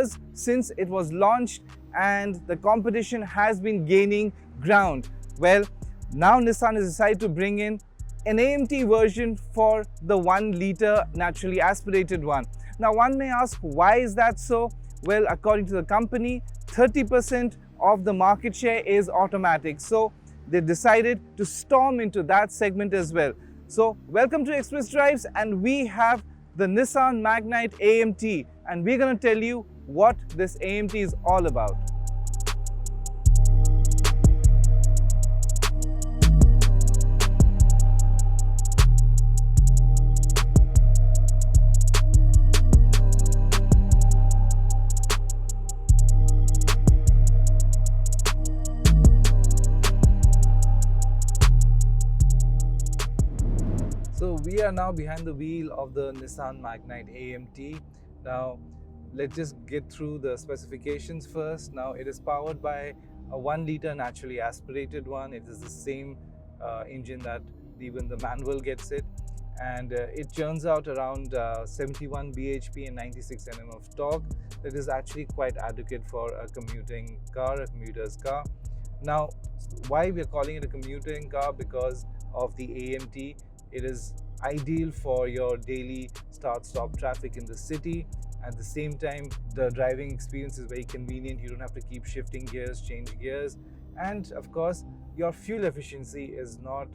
years since it was launched and the competition has been gaining ground. Well, now Nissan has decided to bring in an AMT version for the 1 litre naturally aspirated one. Now one may ask, why is that so? Well, according to the company, 30% of the market share is automatic. So they decided to storm into that segment as well. So welcome to Express Drives, and we have the Nissan Magnite AMT, and we're going to tell you what this AMT is all about. So we are now behind the wheel of the Nissan Magnite AMT. Now let's just get through the specifications first. Now it is powered by a 1 litre naturally aspirated one. It is the same engine that even the manual gets it, and it churns out around 71 bhp and 96 Nm of torque. That is actually quite adequate for a commuting car, a commuter's car. Now why we are calling it a commuting car? Because of the AMT. It is ideal for your daily start-stop traffic in the city. At the same time, the driving experience is very convenient. You don't have to keep shifting gears, change gears. And of course, your fuel efficiency is not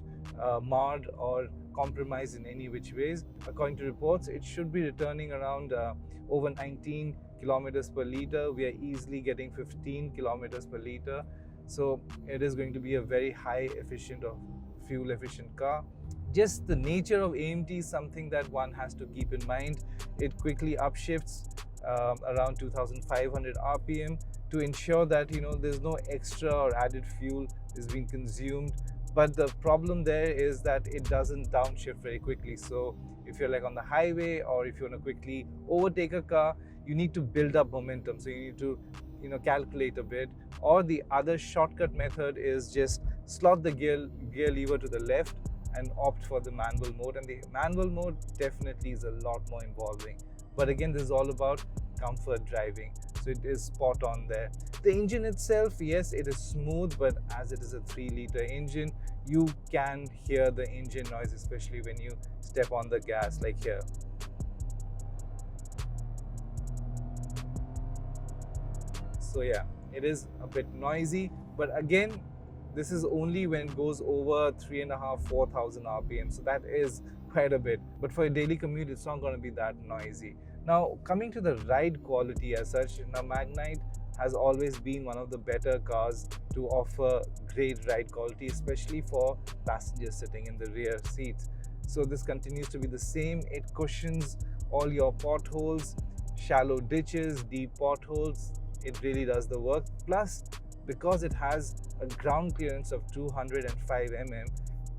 marred or compromised in any which ways. According to reports, it should be returning around over 19 kilometers per litre. We are easily getting 15 kilometers per litre. So it is going to be a very high efficient or fuel efficient car. Just the nature of AMT is something that one has to keep in mind. It quickly upshifts around 2500 RPM to ensure that there's no extra or added fuel is being consumed. But the problem there is that it doesn't downshift very quickly. So if you're like on the highway, or if you want to quickly overtake a car, you need to build up momentum. So you need to calculate a bit. Or the other shortcut method is just slot the gear lever to the left and opt for the manual mode. And the manual mode definitely is a lot more involving. But again, this is all about comfort driving. So it is spot on there. The engine itself, yes, it is smooth, but as it is a 3 litre engine, you can hear the engine noise, especially when you step on the gas like here. So yeah, it is a bit noisy, but again, this is only when it goes over 3,500–4,000 RPM. So that is quite a bit. But for a daily commute, it's not going to be that noisy. Now, coming to the ride quality as such, now Magnite has always been one of the better cars to offer great ride quality, especially for passengers sitting in the rear seats. So this continues to be the same. It cushions all your potholes, shallow ditches, deep potholes. It really does the work. Plus, because it has a ground clearance of 205 mm,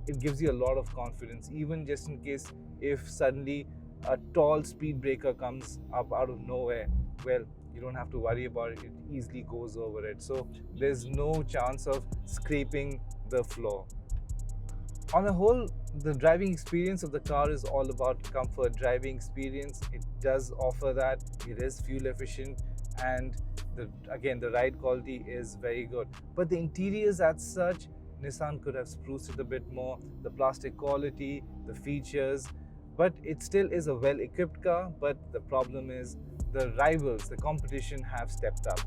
it gives you a lot of confidence, even just in case if suddenly a tall speed breaker comes up out of nowhere. Well, you don't have to worry about it. It easily goes over it. So there's no chance of scraping the floor. On the whole, the driving experience of the car is all about comfort driving experience. It does offer that. It is fuel efficient, and again, the ride quality is very good. But the interiors as such, Nissan could have spruced it a bit more. The plastic quality, the features, but it still is a well-equipped car. But the problem is the rivals, the competition have stepped up.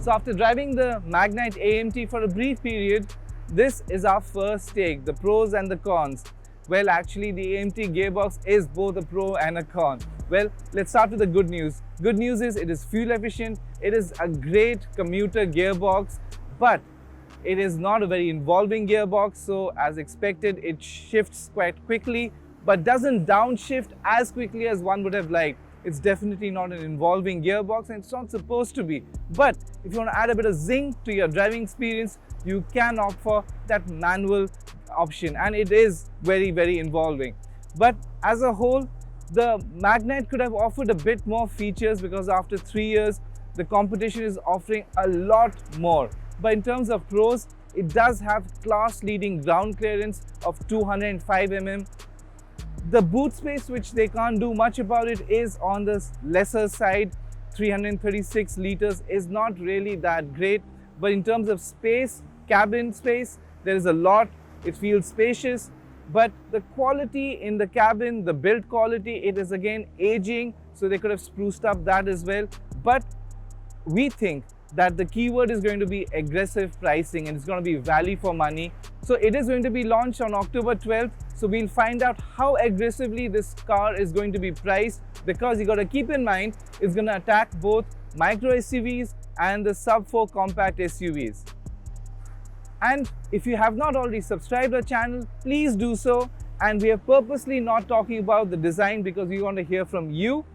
So after driving the Magnite AMT for a brief period, this is our first take, the pros and the cons. Well, actually the AMT gearbox is both a pro and a con. Well, let's start with the good news. Good news is it is fuel efficient, it is a great commuter gearbox, but it is not a very involving gearbox. So as expected, it shifts quite quickly, but doesn't downshift as quickly as one would have liked. It's definitely not an involving gearbox, and it's not supposed to be. But if you want to add a bit of zing to your driving experience, you can opt for that manual option, and it is very, very involving. But as a whole, the Magnite could have offered a bit more features, because after 3 years, the competition is offering a lot more. But in terms of pros, it does have class-leading ground clearance of 205 mm. The boot space, which they can't do much about it, is on the lesser side. 336 liters is not really that great, but in terms of space, cabin space, there is a lot. It feels spacious, but the quality in the cabin, the build quality, it is again aging, so they could have spruced up that as well. But we think that the keyword is going to be aggressive pricing, and it's going to be value for money. So it is going to be launched on October 12th. So we'll find out how aggressively this car is going to be priced, because you got to keep in mind it's going to attack both micro SUVs and the sub 4 compact SUVs. And if you have not already subscribed our channel, please do so. And we are purposely not talking about the design because we want to hear from you.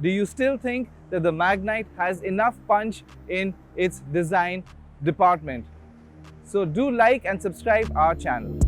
Do you still think that the Magnite has enough punch in its design department? So do like and subscribe our channel.